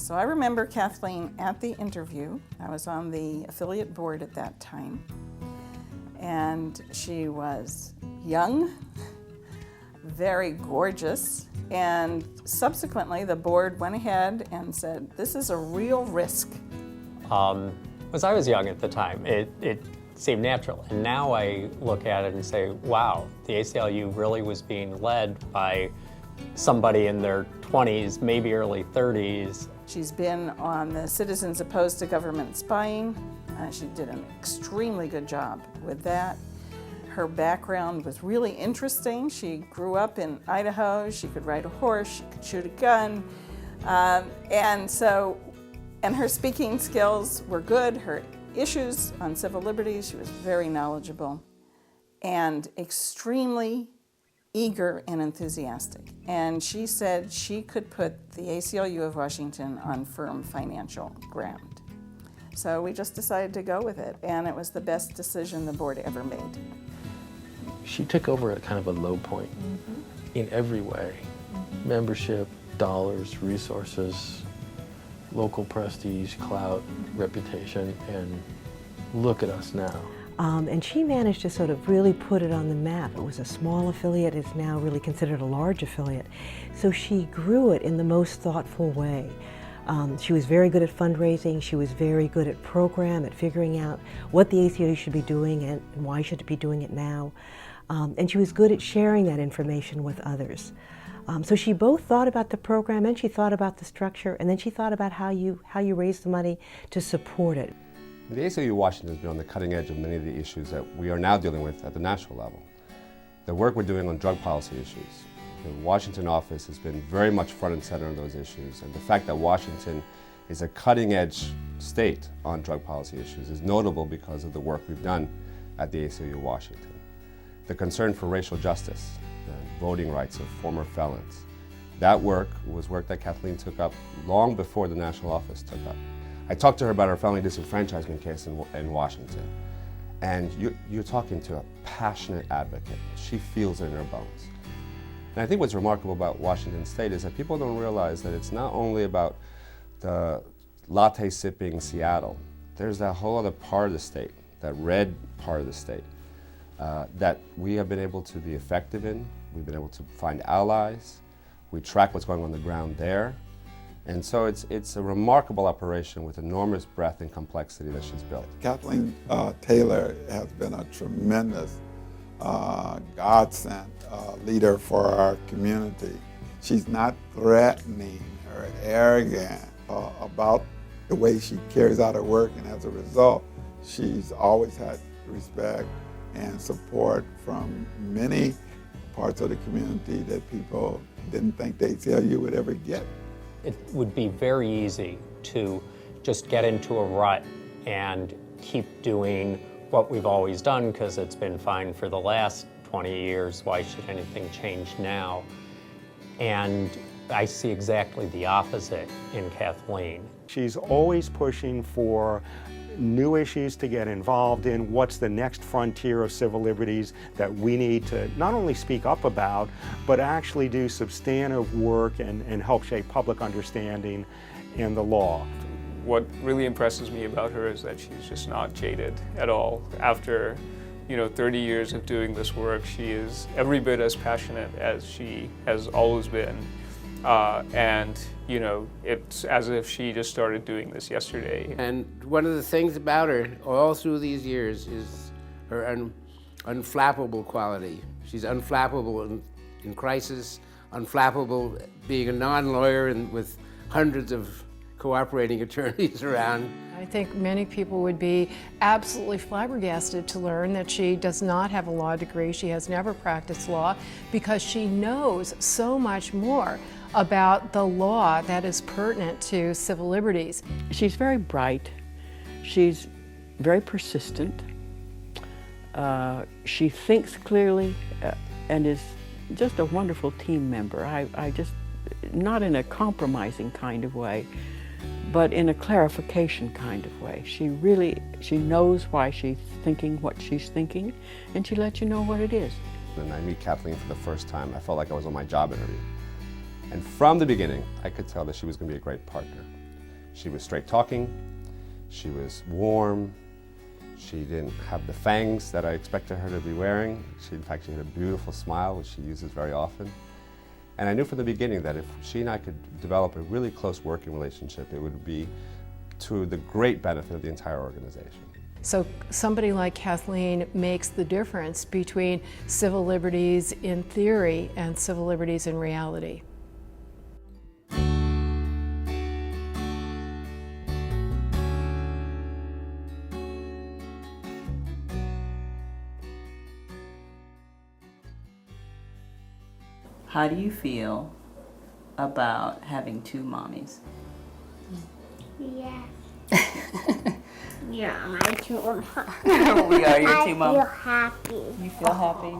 So I remember Kathleen at the interview. I was on the affiliate board at that time. And she was young, very gorgeous, and subsequently the board went ahead and said, this is a real risk. As I was young at the time, it seemed natural. And now I look at it and say, wow, the ACLU really was being led by somebody in their 20s, maybe early 30s. She's been on the Citizens Opposed to Government Spying. She did an extremely good job with that. Her background was really interesting. She grew up in Idaho. She could ride a horse. She could shoot a gun. And her speaking skills were good. Her issues on civil liberties, she was very knowledgeable and extremely eager and enthusiastic. And she said she could put the ACLU of Washington on firm financial ground. So we just decided to go with it, and it was the best decision the board ever made. She took over at kind of a low point in every way. Membership, dollars, resources, local prestige, clout, reputation, and look at us now. And she managed to sort of really put it on the map. It was a small affiliate, it's now really considered a large affiliate. So she grew it in the most thoughtful way. She was very good at fundraising, she was very good at program, at figuring out what the ACLU should be doing and why should it be doing it now. And she was good at sharing that information with others. So she both thought about the program and she thought about the structure, and then she thought about how you raise the money to support it. The ACLU Washington has been on the cutting edge of many of the issues that we are now dealing with at the national level. The work we're doing on drug policy issues, the Washington office has been very much front and center on those issues, and the fact that Washington is a cutting edge state on drug policy issues is notable because of the work we've done at the ACLU Washington. The concern for racial justice, the voting rights of former felons, that work was work that Kathleen took up long before the national office took up. I talked to her about her family disenfranchisement case in Washington, and you're talking to a passionate advocate. She feels it in her bones. And I think what's remarkable about Washington State is that people don't realize that it's not only about the latte-sipping Seattle. There's that whole other part of the state, that red part of the state, that we have been able to be effective in. We've been able to find allies. We track what's going on the ground there. And so it's a remarkable operation with enormous breadth and complexity that she's built. Kathleen Taylor has been a tremendous godsend leader for our community. She's not threatening or arrogant about the way she carries out her work, and as a result, she's always had respect and support from many parts of the community that people didn't think the ACLU would ever get. It would be very easy to just get into a rut and keep doing what we've always done because it's been fine for the last 20 years. Why should anything change now? And I see exactly the opposite in Kathleen. She's always pushing for new issues to get involved in. What's the next frontier of civil liberties that we need to not only speak up about, but actually do substantive work and help shape public understanding in the law. What really impresses me about her is that she's just not jaded at all. After 30 years of doing this work, she is every bit as passionate as she has always been. And it's as if she just started doing this yesterday. And one of the things about her all through these years is her unflappable quality. She's unflappable in crisis, unflappable being a non-lawyer and with hundreds of cooperating attorneys around. I think many people would be absolutely flabbergasted to learn that she does not have a law degree. She has never practiced law because she knows so much more about the law that is pertinent to civil liberties. She's very bright. She's very persistent. She thinks clearly and is just a wonderful team member. I just, not in a compromising kind of way, but in a clarification kind of way. She knows why she's thinking what she's thinking, and she lets you know what it is. When I meet Kathleen for the first time, I felt like I was on my job interview. And from the beginning, I could tell that she was going to be a great partner. She was straight talking, she was warm, she didn't have the fangs that I expected her to be wearing. In fact, she had a beautiful smile, which she uses very often. And I knew from the beginning that if she and I could develop a really close working relationship, it would be to the great benefit of the entire organization. So somebody like Kathleen makes the difference between civil liberties in theory and civil liberties in reality. How do you feel about having two mommies? Yeah. Yeah, my two moms. We are your two moms. I feel happy. You feel happy?